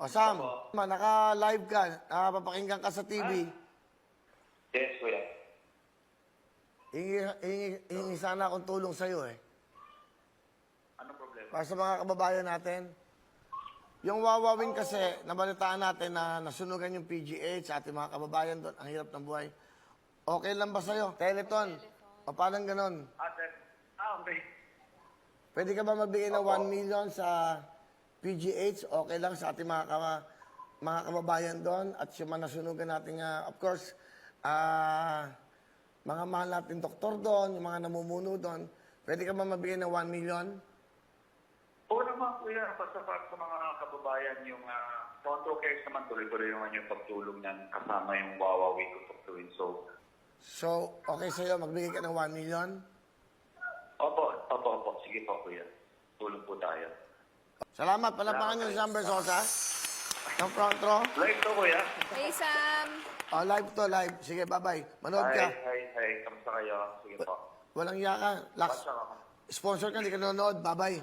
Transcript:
O Sam, naka-live ka, papakinggan ka sa TV. Yes, kuya. Hingi sana akong tulong sa'yo eh. Anong problema? Para sa mga kababayan natin. Yung wawawin kasi, nabalitaan natin na nasunugan yung PGH sa ating mga kababayan doon. Ang hirap ng buhay. Okay lang ba sa'yo? Teleton. O parang ganon. Okay. Pwede ka ba magbigay ng 1 million sa PGH? Okay lang sa ating mga kababayan doon. At yung mga nasunugan natin, of course, mga mahal natin doktor doon, yung mga namumuno doon. Pwede ka ba magbigay ng 1 million? Oo naman, kuya. Basta para sa mga kababayan, yung Tondo Cares naman tuloy-tuloy naman yung pagtulong niyan kasama yung Wawawi ko tutuin. So, okay sa'yo, magbigay ka ng 1 million? Opo. Sige po, kuya. Tulong po tayo. Salamat. Palapakan niyo si Sam Bersosa. Ng front row. Live to, kuya. Hey, Sam! Oh, live to, live. Sige, bye-bye. Manood ka. Hi. Kamusta kayo? Sige po. Walang iya ka. Lax. Basta ako. Sponsor ka, hindi ka nanonood. Bye-bye.